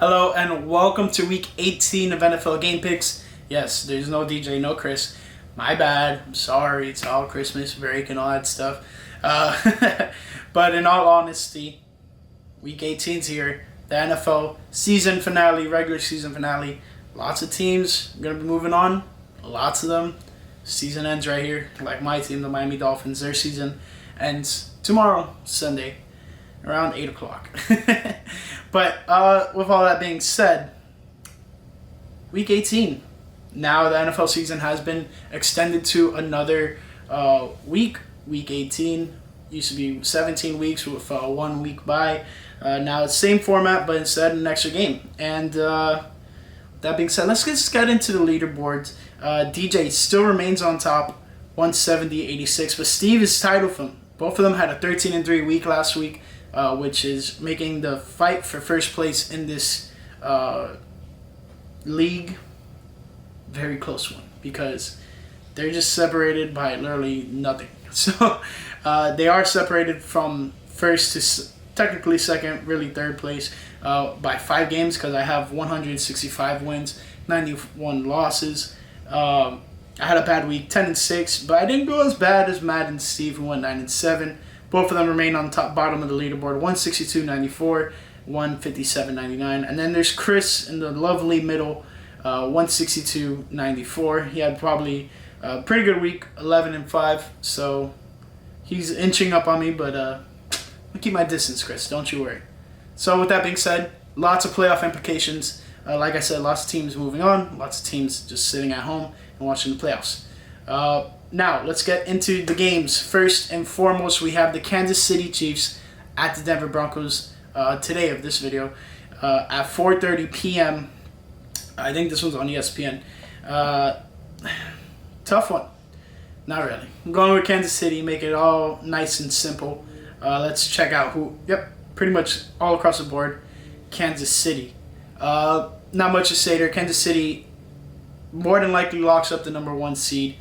Hello and welcome to week 18 of NFL Game Picks. Yes, there's no DJ, no Chris. My bad. I'm sorry. It's all Christmas break and all that stuff. But in all honesty, week 18's here. The NFL season finale, regular season finale. Lots of teams going to be moving on. Lots of them. Season ends right here. Like my team, the Miami Dolphins, their season ends tomorrow, Sunday, around 8 o'clock. But with all that being said, week 18. Now the NFL season has been extended to another week. Week 18 used to be 17 weeks with 1 week bye. Now it's same format, but instead an extra game. And that being said, let's just get into the leaderboards. DJ still remains on top, 170-86, but Steve is tied with him. Both of them had a 13-3 week last week, which is making the fight for first place in this league very close one, because they're just separated by literally nothing. So they are separated from first to technically second, really third place, by 5 games, because I have 165 wins, 91 losses. I had a bad week, 10-6, but I didn't go as bad as Matt and Steve, who went 9-7. Both of them remain on top bottom of the leaderboard, 162.94, 157.99. And then there's Chris in the lovely middle, 162.94. He had probably a pretty good week, 11-5. So he's inching up on me, but I'll keep my distance, Chris. Don't you worry. So with that being said, lots of playoff implications. Like I said, lots of teams moving on, lots of teams just sitting at home and watching the playoffs. Now, let's get into the games. First and foremost, we have the Kansas City Chiefs at the Denver Broncos today of this video at 4:30 p.m. I think this one's on ESPN. Tough one. Not really. I'm going with Kansas City, make it all nice and simple. Let's check out who. Yep, pretty much all across the board. Kansas City. Not much to say there. Kansas City more than likely locks up the number 1 seed.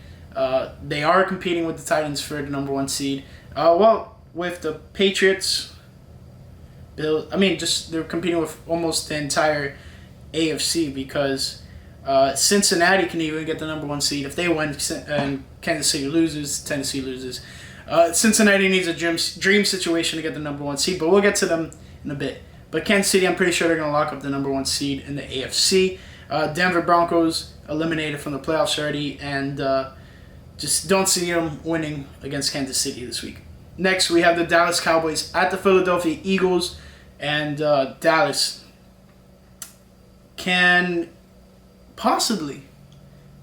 They are competing with the Titans for the number 1 seed. With the Patriots, they're competing with almost the entire AFC, because Cincinnati can even get the number 1 seed if they win and Kansas City loses, Tennessee loses. Cincinnati needs a dream situation to get the number 1 seed, but we'll get to them in a bit. But Kansas City, I'm pretty sure they're going to lock up the number 1 seed in the AFC. Denver Broncos eliminated from the playoffs already, and just don't see them winning against Kansas City this week. Next, we have the Dallas Cowboys at the Philadelphia Eagles, and Dallas can possibly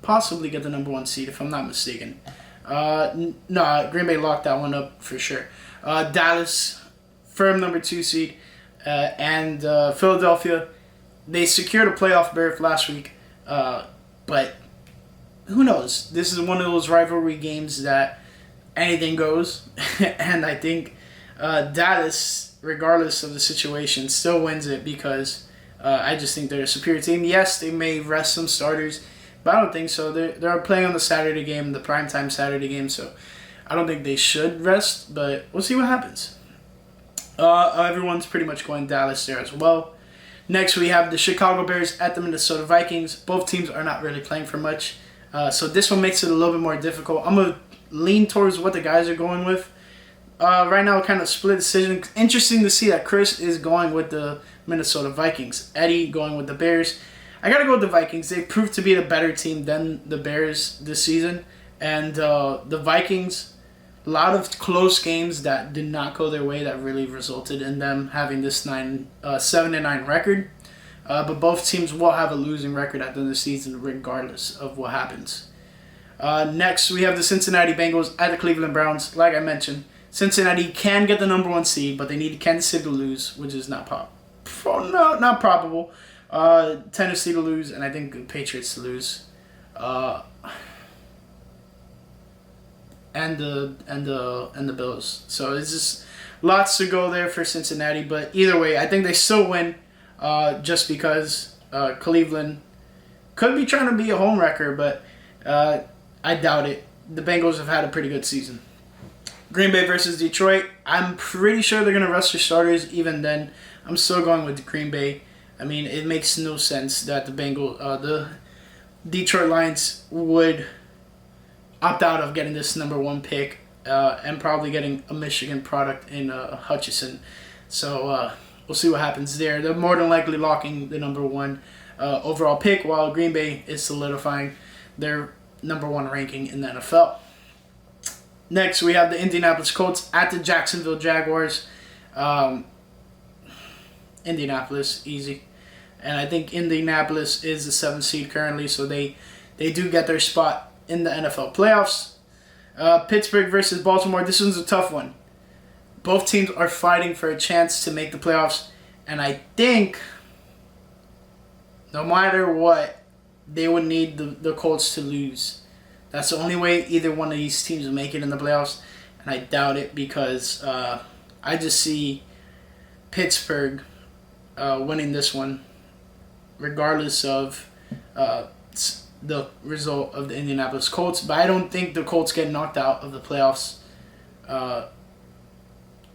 get the number 1 seed, if I'm not mistaken. No, Green Bay locked that one up for sure. Dallas, firm number 2 seed, and Philadelphia, they secured a playoff berth last week, but who knows? This is one of those rivalry games that anything goes, and I think Dallas, regardless of the situation, still wins it, because I just think they're a superior team. Yes, they may rest some starters, but I don't think so. They're playing on the Saturday game, the primetime Saturday game, so I don't think they should rest, but we'll see what happens. Everyone's pretty much going Dallas there as well. Next, we have the Chicago Bears at the Minnesota Vikings. Both teams are not really playing for much, so this one makes it a little bit more difficult. I'm going to lean towards what the guys are going with. Right now, kind of split decision. Interesting to see that Chris is going with the Minnesota Vikings. Eddie going with the Bears. I got to go with the Vikings. They proved to be the better team than the Bears this season. And the Vikings, a lot of close games that did not go their way that really resulted in them having this 7-9 record. But both teams will have a losing record at the end of the season regardless of what happens. Next, we have the Cincinnati Bengals at the Cleveland Browns. Like I mentioned, Cincinnati can get the number 1 seed, but they need Kansas City to lose, which is not probable. Tennessee to lose, and I think the Patriots to lose. And the Bills. So it's just lots to go there for Cincinnati, but either way, I think they still win, just because Cleveland could be trying to be a home wrecker, but I doubt it. The Bengals have had a pretty good season. Green Bay versus Detroit. I'm pretty sure they're going to rest their starters. Even then, I'm still going with Green Bay. I mean, it makes no sense that the Detroit Lions would opt out of getting this number 1 pick and probably getting a Michigan product in Hutchinson. So we'll see what happens there. They're more than likely locking the number 1 overall pick, while Green Bay is solidifying their number 1 ranking in the NFL. Next, we have the Indianapolis Colts at the Jacksonville Jaguars. Indianapolis, easy. And I think Indianapolis is the 7th seed currently, so they do get their spot in the NFL playoffs. Pittsburgh versus Baltimore. This one's a tough one. Both teams are fighting for a chance to make the playoffs, and I think no matter what, they would need the Colts to lose. That's the only way either one of these teams will make it in the playoffs, and I doubt it because I just see Pittsburgh winning this one, regardless of the result of the Indianapolis Colts. But I don't think the Colts get knocked out of the playoffs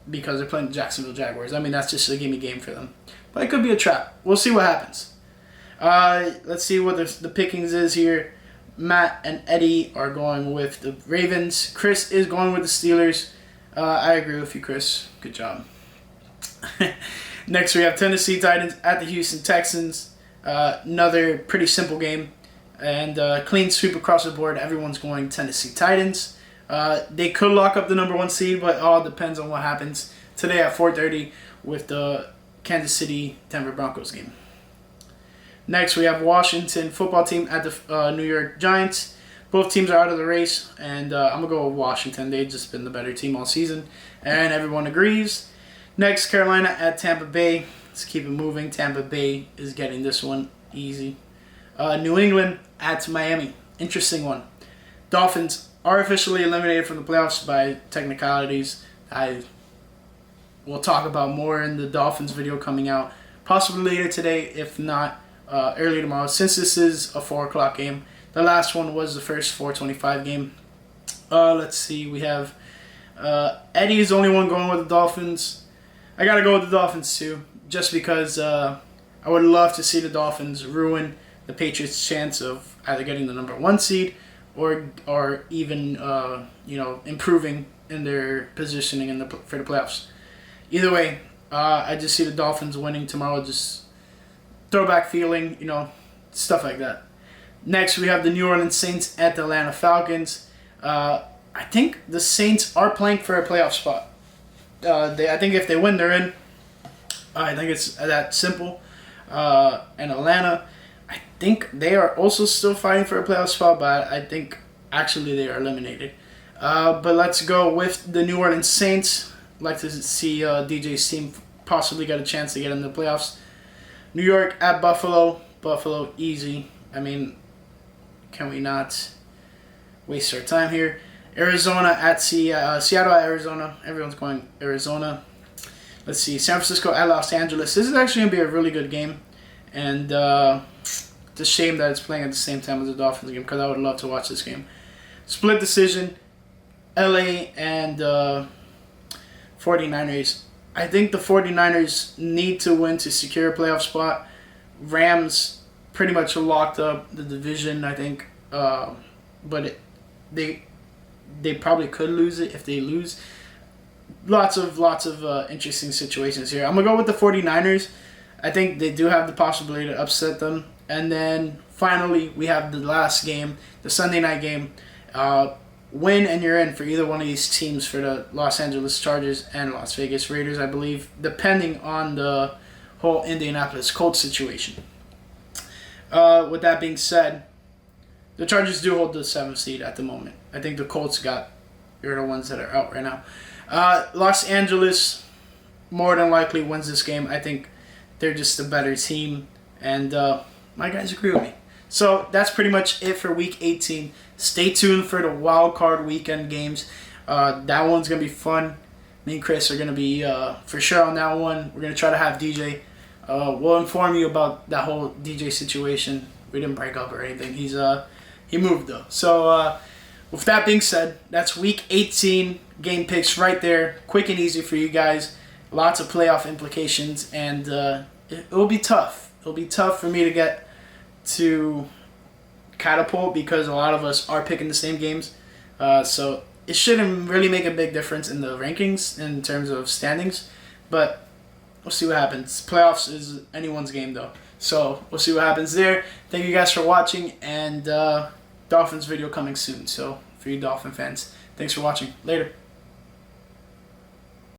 because they're playing the Jacksonville Jaguars. I mean, that's just a gimme game for them. But it could be a trap. We'll see what happens. Let's see what the pickings is here. Matt and Eddie are going with the Ravens. Chris is going with the Steelers. I agree with you, Chris. Good job. Next, we have Tennessee Titans at the Houston Texans. Another pretty simple game. And clean sweep across the board. Everyone's going Tennessee Titans. They could lock up the number 1 seed, but it all depends on what happens today at 4:30 with the Kansas City Denver Broncos game. Next, we have Washington football team at the New York Giants. Both teams are out of the race, and I'm going to go with Washington. They've just been the better team all season, and everyone agrees. Next, Carolina at Tampa Bay. Let's keep it moving. Tampa Bay is getting this one easy. New England at Miami. Interesting one. Dolphins are officially eliminated from the playoffs by technicalities. I will talk about more in the Dolphins video coming out possibly later today, if not early tomorrow, since this is a 4 o'clock game. The last one was the first 4:25 game. Let's see. We have Eddie is the only one going with the Dolphins. I got to go with the Dolphins too, just because I would love to see the Dolphins ruin the Patriots' chance of either getting the number 1 seed or even improving in their positioning for the playoffs. Either way, I just see the Dolphins winning tomorrow. Just throwback feeling, stuff like that. Next, we have the New Orleans Saints at the Atlanta Falcons. I think the Saints are playing for a playoff spot. I think if they win, they're in. I think it's that simple. And Atlanta, I think they are also still fighting for a playoff spot, but I think actually they are eliminated. But let's go with the New Orleans Saints. Like to see DJ's team possibly get a chance to get in the playoffs. New York at Buffalo. Buffalo, easy. I mean, can we not waste our time here? Arizona at Seattle at Arizona. Everyone's going Arizona. Let's see. San Francisco at Los Angeles. This is actually going to be a really good game. And it's a shame that it's playing at the same time as the Dolphins game because I would love to watch this game. Split decision. LA and 49ers. I think the 49ers need to win to secure a playoff spot. Rams pretty much locked up the division, I think. But they probably could lose it if they lose. Lots of interesting situations here. I'm going to go with the 49ers. I think they do have the possibility to upset them. And then finally, we have the last game, the Sunday night game. Win and you're in for either one of these teams for the Los Angeles Chargers and Las Vegas Raiders, I believe, depending on the whole Indianapolis Colts situation. With that being said, the Chargers do hold the 7th seed at the moment. I think the Colts are the ones that are out right now. Los Angeles more than likely wins this game. I think they're just a better team, and my guys agree with me. So that's pretty much it for Week 18. Stay tuned for the wild card weekend games. That one's going to be fun. Me and Chris are going to be for sure on that one. We're going to try to have DJ. We'll inform you about that whole DJ situation. We didn't break up or anything. He moved though. So with that being said, that's Week 18 game picks right there. Quick and easy for you guys. Lots of playoff implications, and it will be tough. It'll be tough for me to get to catapult because a lot of us are picking the same games. So it shouldn't really make a big difference in the rankings in terms of standings. But we'll see what happens. Playoffs is anyone's game, though. So we'll see what happens there. Thank you guys for watching. And Dolphins video coming soon. So for you Dolphin fans, thanks for watching. Later.